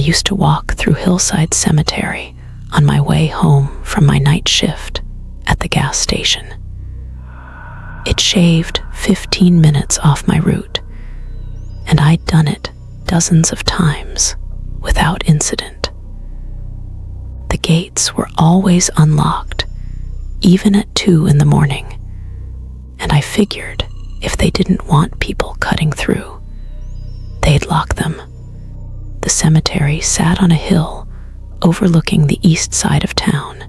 used to walk through Hillside Cemetery on my way home from my night shift at the gas station. It shaved 15 minutes off my route, and I'd done it dozens of times without incident. The gates were always unlocked, even at 2 in the morning, and I figured if they didn't want people cutting through, they'd lock them. The cemetery sat on a hill overlooking the east side of town,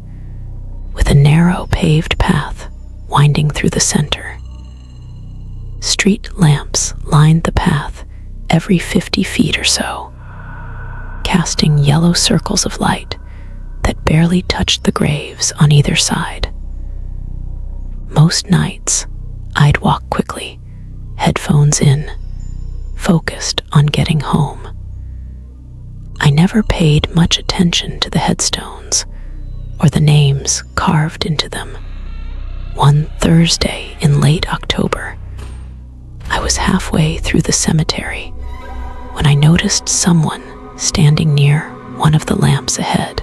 with a narrow paved path winding through the center. Street lamps lined the path every 50 feet or so, casting yellow circles of light that barely touched the graves on either side. Most nights, I'd walk quickly, headphones in, focused on getting home. I never paid much attention to the headstones or the names carved into them. One Thursday in late October, I was halfway through the cemetery when I noticed someone standing near one of the lamps ahead.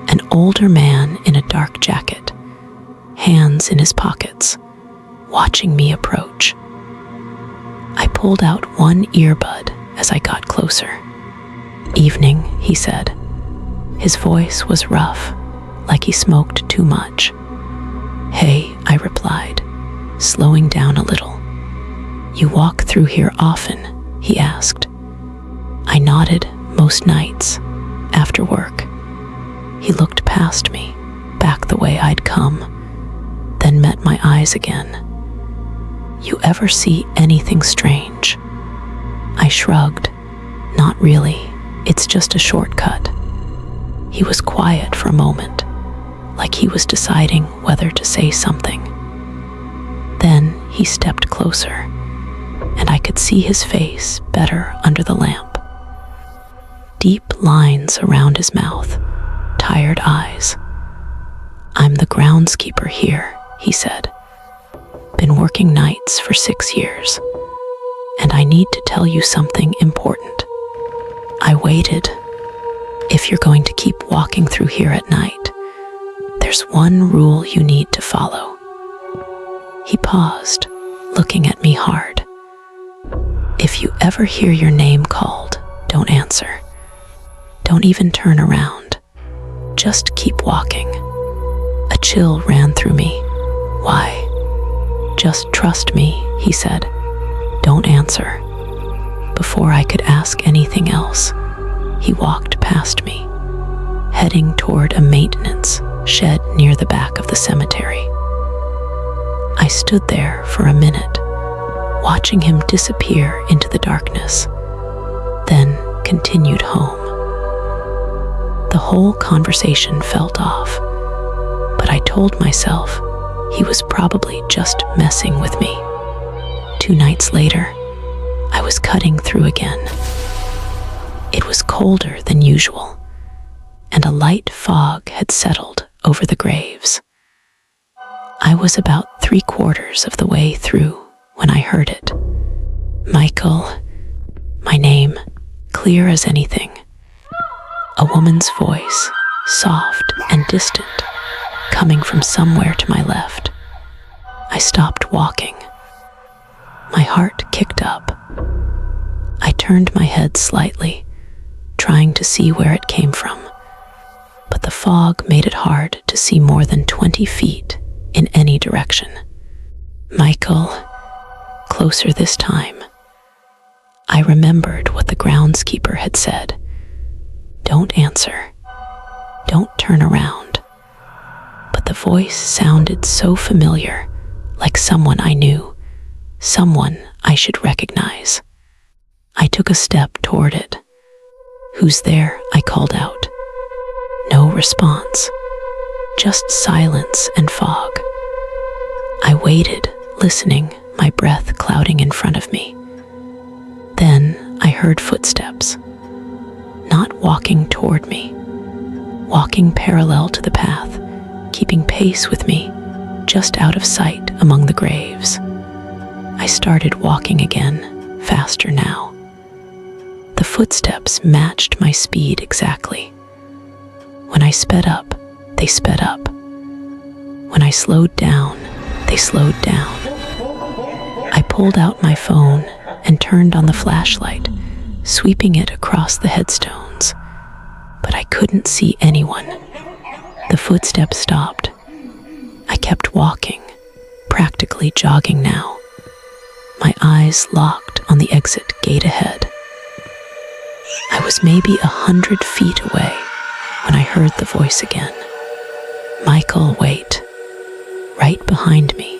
An older man in a dark jacket, hands in his pockets, watching me approach. I pulled out one earbud as I got closer. "Evening," he said. His voice was rough, like he smoked too much. "Hey," I replied, slowing down a little. "You walk through here often?" he asked. I nodded most nights, after work. He looked past me, back the way I'd come, then met my eyes again. "You ever see anything strange?" I shrugged. "Not really, it's just a shortcut." He was quiet for a moment, like he was deciding whether to say something. Then he stepped closer, and I could see his face better under the lamp. Deep lines around his mouth, tired eyes. "I'm the groundskeeper here," he said. "Been working nights for 6 years, and I need to tell you something important." I waited. "If you're going to keep walking through here at night, there's one rule you need to follow." He paused, looking at me hard. "If you ever hear your name called, don't answer. Don't even turn around. Just keep walking." A chill ran through me. "Why?" "Just trust me," he said. "Don't answer." Before I could ask anything else, he walked past me, heading toward a maintenance shed near the back of the cemetery. I stood there for a minute, watching him disappear into the darkness, then continued home. The whole conversation felt off, but I told myself he was probably just messing with me. 2 nights later, I was cutting through again. It was colder than usual, and a light fog had settled over the graves. I was about 3/4 of the way through when I heard it. "Michael," my name, clear as anything. A woman's voice, soft and distant, coming from somewhere to my left. I stopped walking. My heart kicked up. I turned my head slightly, trying to see where it came from, but the fog made it hard to see more than 20 feet in any direction. "Michael," closer this time. I remembered what the groundskeeper had said. "Don't answer. Don't turn around." But the voice sounded so familiar, like someone I knew, someone I should recognize. I took a step toward it. "Who's there?" I called out. No response, just silence and fog. I waited, listening, my breath clouding in front of me. Then I heard footsteps, not walking toward me, walking parallel to the path, keeping pace with me, just out of sight among the graves. I started walking again, faster now. The footsteps matched my speed exactly. When I sped up, they sped up. When I slowed down, they slowed down. I pulled out my phone and turned on the flashlight, sweeping it across the headstones. But I couldn't see anyone. The footsteps stopped. I kept walking, practically jogging now, my eyes locked on the exit gate ahead. I was maybe 100 feet away when I heard the voice again. "Michael, wait." Right behind me,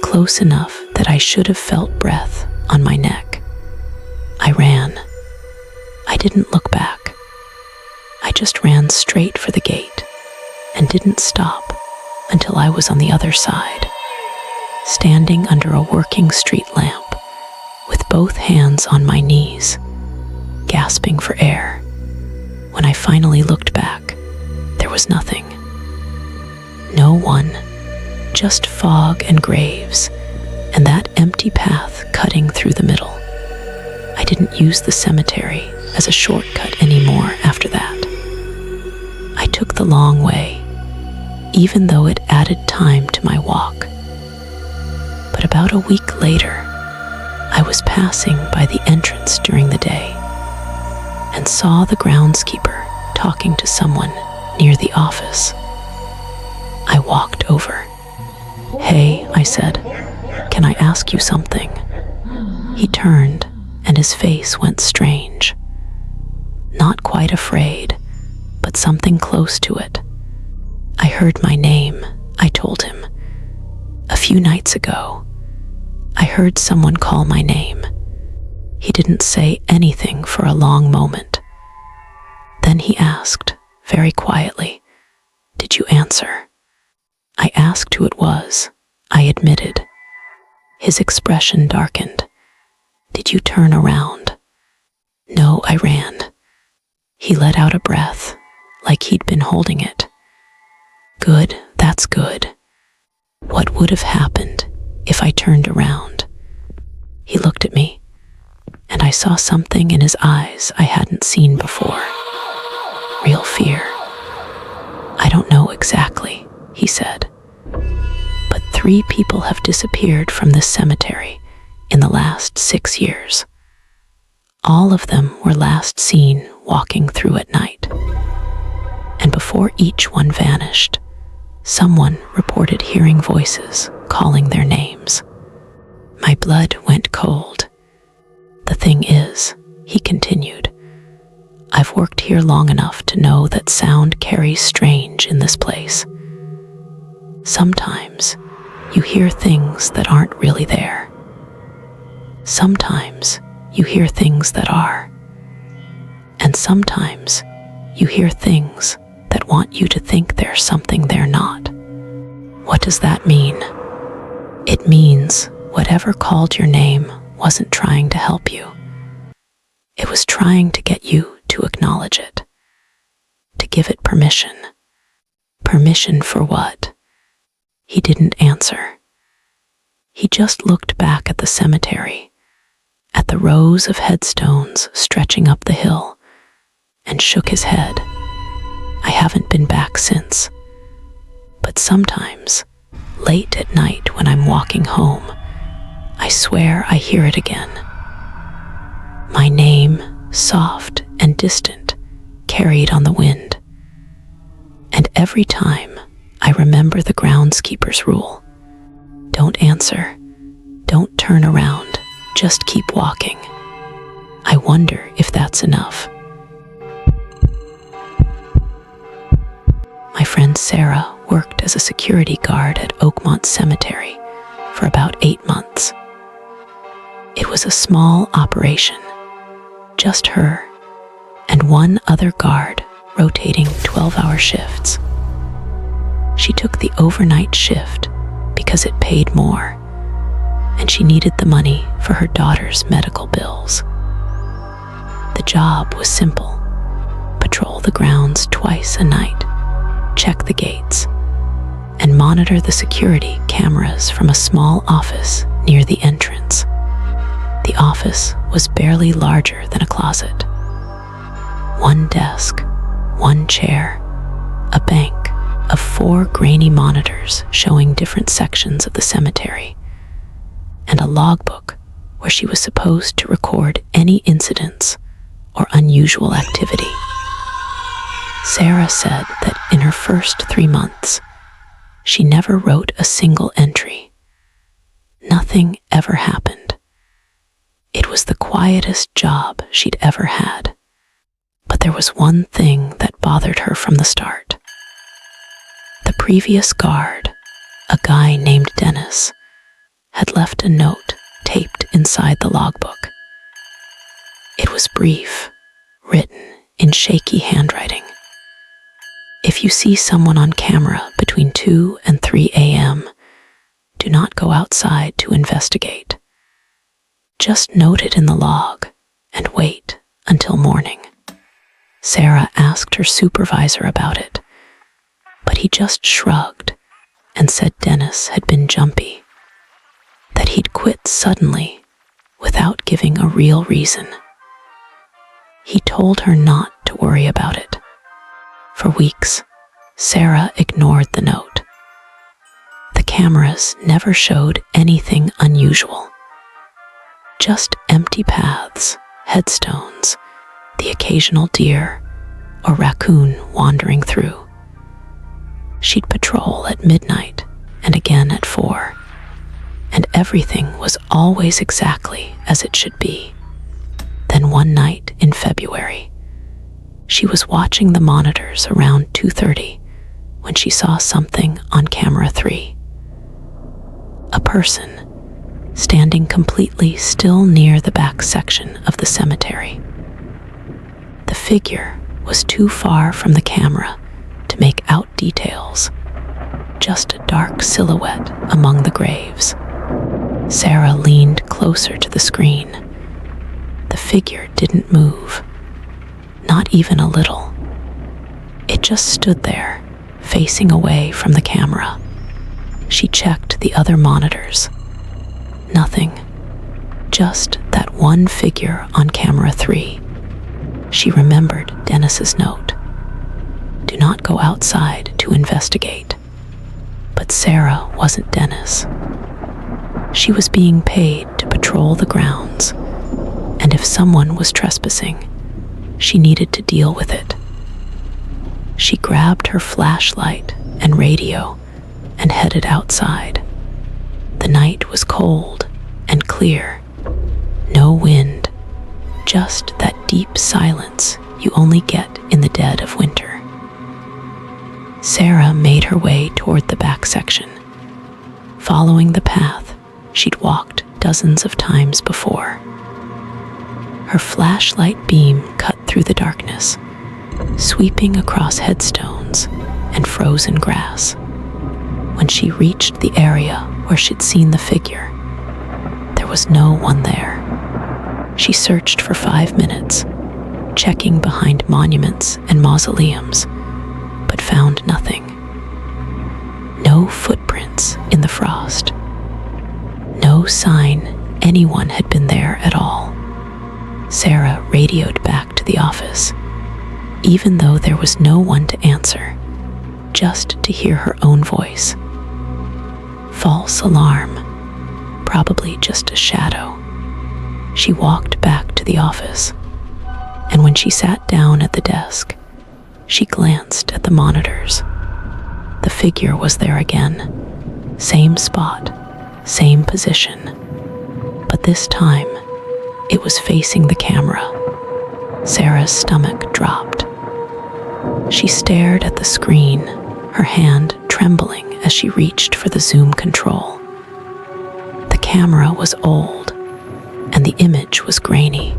close enough that I should have felt breath on my neck. I ran. I didn't look back. I just ran straight for the gate and didn't stop until I was on the other side, standing under a working street lamp with both hands on my knees, gasping for air. When I finally looked back, there was nothing. No one, just fog and graves, and that empty path cutting through the middle. I didn't use the cemetery as a shortcut anymore after that. I took the long way, even though it added time to my walk. But about a week later, I was passing by the entrance during the day and saw the groundskeeper talking to someone near the office. I walked over. "Hey," I said, "can I ask you something?" He turned and his face went strange. Not quite afraid, but something close to it. "I heard my name," I told him. "A few nights ago, I heard someone call my name." He didn't say anything for a long moment. Then he asked, very quietly, "Did you answer?" I asked who it was. I admitted. His expression darkened. "Did you turn around?" "No, I ran." He let out a breath, like he'd been holding it. "Good, that's good. What would have happened if I turned around?" He looked at me, and I saw something in his eyes I hadn't seen before. Real fear. "I don't know exactly," he said. "But 3 people have disappeared from this cemetery in the last 6 years. All of them were last seen walking through at night. And before each one vanished, someone reported hearing voices calling their names." My blood went cold. "The thing is," he continued, "I've worked here long enough to know that sound carries strange in this place. Sometimes you hear things that aren't really there. Sometimes you hear things that are. And sometimes you hear things that want you to think they're something they're not. What does that mean? It means whatever called your name wasn't trying to help you. It was trying to get you to acknowledge it, to give it permission. Permission for what?" He didn't answer. He just looked back at the cemetery, at the rows of headstones stretching up the hill, and shook his head. "I haven't been back since. But sometimes, late at night when I'm walking home, I swear I hear it again. My name, soft and distant, carried on the wind. And every time, I remember the groundskeeper's rule. Don't answer. Don't turn around. Just keep walking. I wonder if that's enough." My friend Sarah worked as a security guard at Oakmont Cemetery for about 8 months. It was a small operation, just her and one other guard rotating 12-hour shifts. She took the overnight shift because it paid more, and she needed the money for her daughter's medical bills. The job was simple: patrol the grounds twice a night, check the gates, and monitor the security cameras from a small office near the entrance. The office was barely larger than a closet. One desk, one chair, a bank of 4 grainy monitors showing different sections of the cemetery, and a logbook where she was supposed to record any incidents or unusual activity. Sarah said that in her first 3 months, she never wrote a single entry. Nothing ever happened. It was the quietest job she'd ever had. But there was one thing that bothered her from the start. The previous guard, a guy named Dennis, had left a note taped inside the logbook. It was brief, written in shaky handwriting. If you see someone on camera between 2 and 3 a.m., do not go outside to investigate. Just note it in the log and wait until morning. Sarah asked her supervisor about it, but he just shrugged and said Dennis had been jumpy, that he'd quit suddenly without giving a real reason. He told her not to worry about it. For weeks, Sarah ignored the note. The cameras never showed anything unusual. Just empty paths, headstones, the occasional deer or raccoon wandering through. She'd patrol at midnight and again at 4, and everything was always exactly as it should be. Then one night in February, she was watching the monitors around 2:30 when she saw something on camera 3. A person standing completely still near the back section of the cemetery. The figure was too far from the camera to make out details, just a dark silhouette among the graves. Sarah leaned closer to the screen. The figure didn't move, not even a little. It just stood there, facing away from the camera. She checked the other monitors. Nothing. Just that one figure on camera 3. She remembered Dennis's note. Do not go outside to investigate. But Sarah wasn't Dennis. She was being paid to patrol the grounds, and if someone was trespassing, she needed to deal with it. She grabbed her flashlight and radio and headed outside. The night was cold and clear. No wind, just that deep silence you only get in the dead of winter. Sarah made her way toward the back section, following the path she'd walked dozens of times before. Her flashlight beam cut through the darkness, sweeping across headstones and frozen grass. When she reached the area where she'd seen the figure, there was no one there. She searched for 5 minutes, checking behind monuments and mausoleums, but found nothing. No footprints in the frost. No sign anyone had been there at all. Sarah radioed back to the office, even though there was no one to answer, just to hear her own voice. False alarm, probably just a shadow. She walked back to the office, and when she sat down at the desk, she glanced at the monitors. The figure was there again, same spot, same position, but this time it was facing the camera. Sarah's stomach dropped. She stared at the screen, her hand trembling as she reached for the zoom control. The camera was old, and the image was grainy,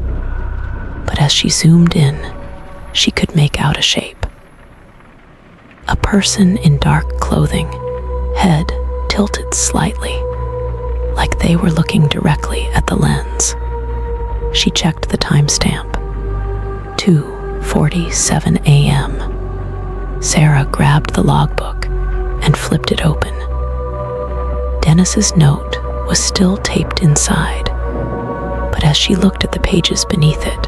but as she zoomed in, she could make out a shape. A person in dark clothing, head tilted slightly, like they were looking directly at the lens. She checked the timestamp. 2:47 a.m. Sarah grabbed the logbook and flipped it open. Dennis's note was still taped inside, But as she looked at the pages beneath it,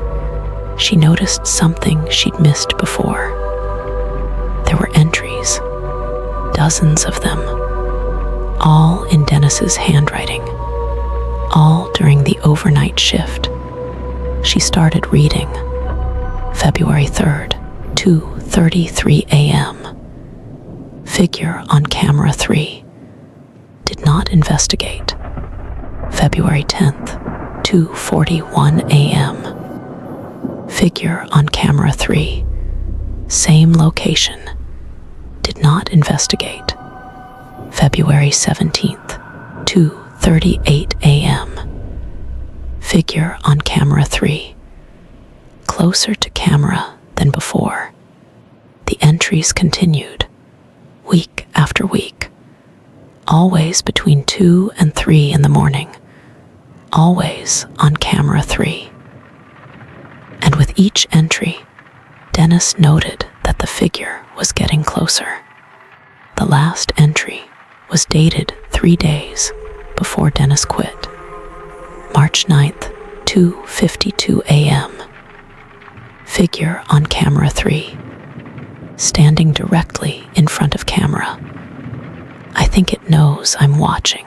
she noticed something she'd missed before. There were entries, dozens of them, all in Dennis's handwriting, all during the overnight shift. She started reading. February 3rd, 2:33 a.m. Figure on camera 3. Did not investigate. February 10th, 2:41 a.m. Figure on camera 3. Same location. Did not investigate. February 17th, 2:38 a.m. Figure on camera 3. Closer to camera than before. The entries continued, week after week, always between 2 and 3 in the morning, always on camera 3. And with each entry, Dennis noted that the figure was getting closer. The last entry was dated 3 days before Dennis quit. March 9th, 2:52 a.m. Figure on camera 3, standing directly in front of camera. I think it knows I'm watching.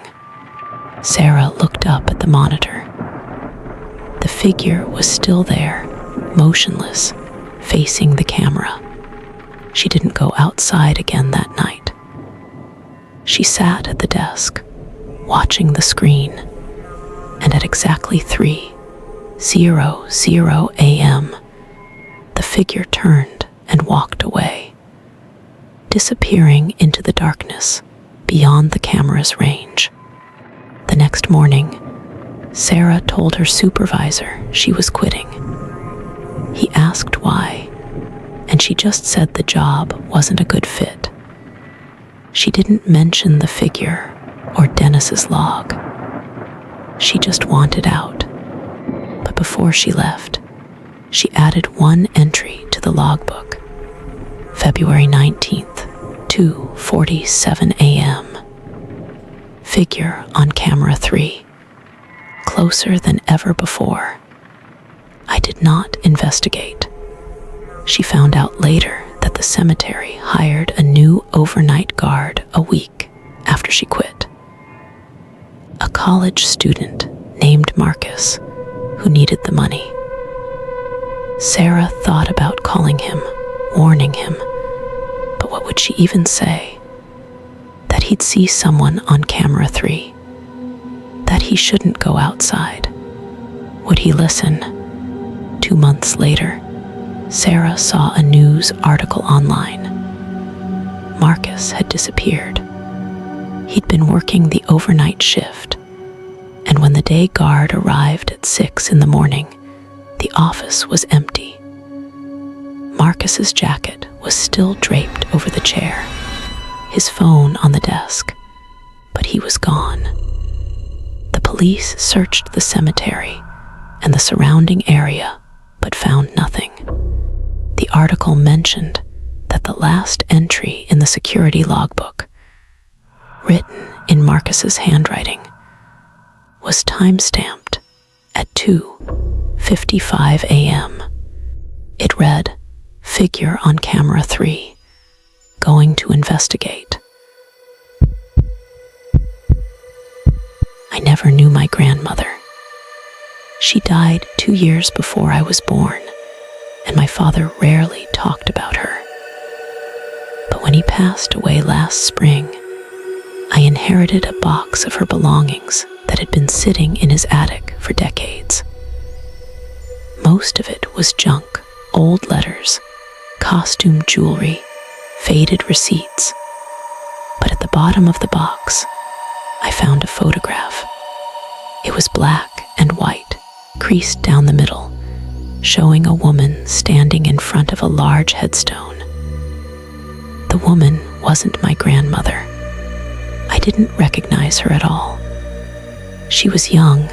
Sarah looked up at the monitor. The figure was still there, motionless, facing the camera. She didn't go outside again that night. She sat at the desk, watching the screen, and at exactly 3:00 a.m., the figure turned and walked away, disappearing into the darkness beyond the camera's range. The next morning, Sarah told her supervisor she was quitting. He asked why, and she just said the job wasn't a good fit. She didn't mention the figure or Dennis's log. She just wanted out. But before she left, she added one entry to the logbook. February 19th, 2:47 a.m. Figure on camera 3, closer than ever before. I did not investigate. She found out later that the cemetery hired a new overnight guard a week after she quit. A college student named Marcus, who needed the money. Sarah thought about calling him, warning him, but what would she even say? That he'd see someone on camera 3, that he shouldn't go outside. Would he listen? 2 months later, Sarah saw a news article online. Marcus had disappeared. He'd been working the overnight shift, and when the day guard arrived at 6 in the morning, the office was empty. Marcus's jacket was still draped over the chair, his phone on the desk, but he was gone. The police searched the cemetery and the surrounding area, but found nothing. The article mentioned that the last entry in the security logbook, written in Marcus's handwriting, was time-stamped at 2:55 a.m. It read, "Figure on camera 3, going to investigate." I never knew my grandmother. She died 2 years before I was born, and my father rarely talked about her. But when he passed away last spring, I inherited a box of her belongings that had been sitting in his attic for decades. Most of it was junk, old letters, costume jewelry, faded receipts. But at the bottom of the box, I found a photograph. It was black and white, creased down the middle, showing a woman standing in front of a large headstone. The woman wasn't my grandmother. I didn't recognize her at all. She was young,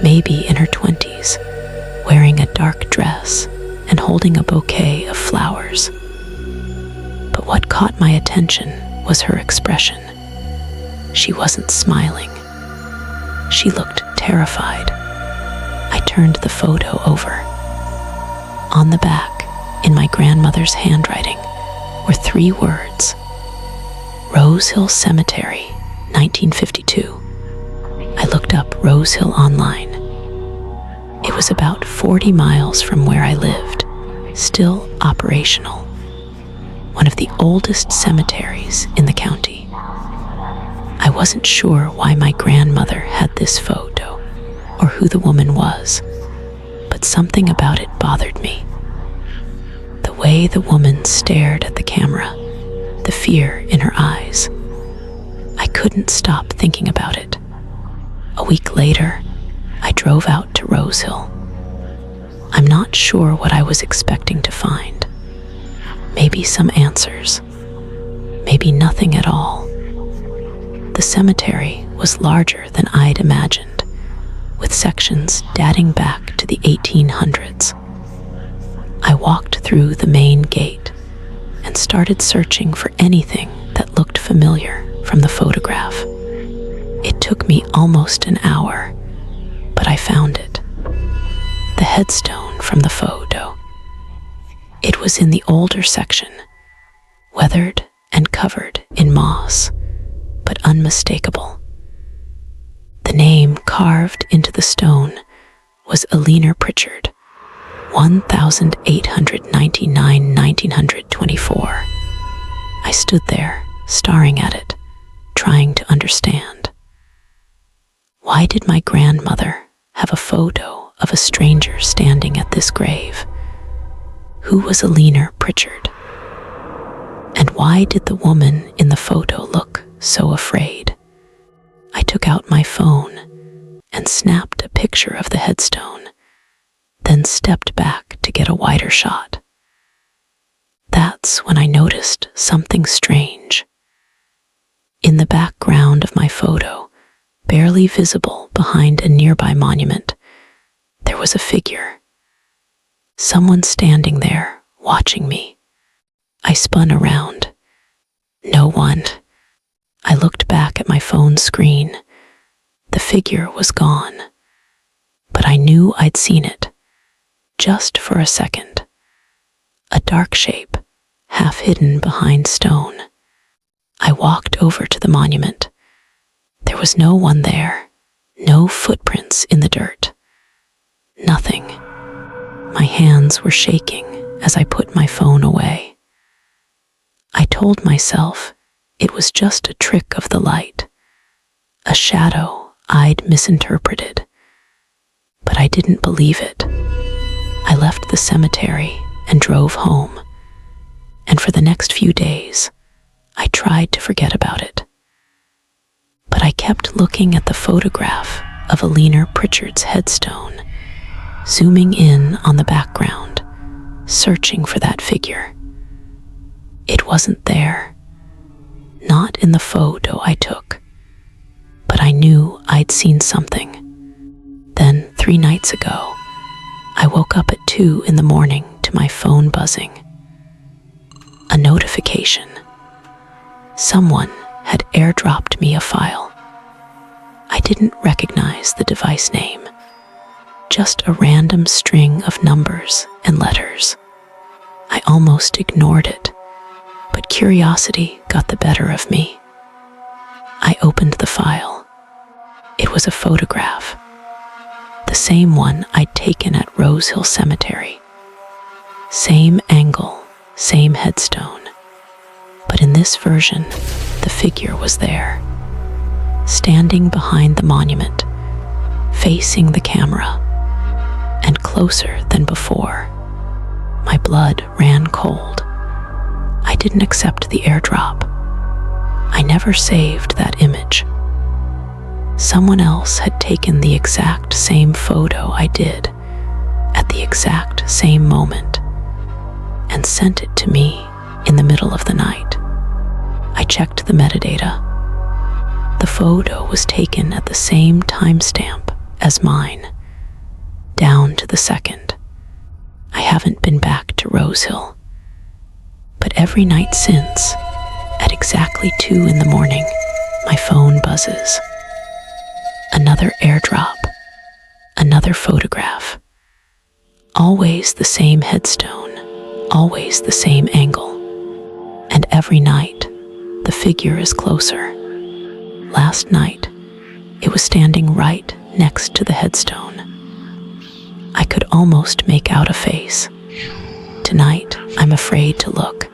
maybe in her 20s, wearing a dark dress and holding a bouquet of flowers. But what caught my attention was her expression. She wasn't smiling. She looked terrified. I turned the photo over. On the back, in my grandmother's handwriting, were 3 words: Rose Hill Cemetery, 1952. I looked up Rose Hill online. It was about 40 miles from where I lived, still operational. One of the oldest cemeteries in the county. I wasn't sure why my grandmother had this photo or who the woman was, but something about it bothered me. The way the woman stared at the camera, the fear in her eyes. I couldn't stop thinking about it. A week later, I drove out to Rose Hill. I'm not sure what I was expecting to find. Maybe some answers. Maybe nothing at all. The cemetery was larger than I'd imagined, with sections dating back to the 1800s. I walked through the main gate and started searching for anything that looked familiar from the photograph. It took me almost an hour, but I found it. The headstone from the photo. It was in the older section, weathered and covered in moss, but unmistakable. The name carved into the stone was Eleanor Pritchard, 1899-1924. I stood there, staring at it, trying to understand. Why did my grandmother have a photo of a stranger standing at this grave? Who was Eleanor Pritchard? And why did the woman in the photo look so afraid? I took out my phone and snapped a picture of the headstone, then stepped back to get a wider shot. That's when I noticed something strange. In the background of my photo, barely visible behind a nearby monument, there was a figure. Someone standing there, watching me. I spun around. No one. I looked back at my phone screen. The figure was gone. But I knew I'd seen it. Just for a second. A dark shape, half hidden behind stone. I walked over to the monument. There was no one there, no footprints in the dirt. Nothing. My hands were shaking as I put my phone away. I told myself it was just a trick of the light, a shadow I'd misinterpreted. But I didn't believe it. I left the cemetery and drove home, and for the next few days, I tried to forget about it. But I kept looking at the photograph of Eleanor Pritchard's headstone, zooming in on the background, searching for that figure. It wasn't there. Not in the photo I took. But I knew I'd seen something. Then, 3 nights ago, I woke up at 2 in the morning to my phone buzzing. A notification. Someone had airdropped me a file. I didn't recognize the device name, just a random string of numbers and letters. I almost ignored it, but curiosity got the better of me. I opened the file. It was a photograph, the same one I'd taken at Rose Hill Cemetery. Same angle, same headstone. But in this version, the figure was there, standing behind the monument, facing the camera, and closer than before. My blood ran cold. I didn't accept the airdrop. I never saved that image. Someone else had taken the exact same photo I did, at the exact same moment, and sent it to me in the middle of the night. I checked the metadata. The photo was taken at the same timestamp as mine, down to the second. I haven't been back to Rose Hill. But every night since, at exactly 2 in the morning, my phone buzzes. Another airdrop. Another photograph. Always the same headstone, always the same angle. And every night, the figure is closer. Last night, it was standing right next to the headstone. I could almost make out a face. Tonight, I'm afraid to look.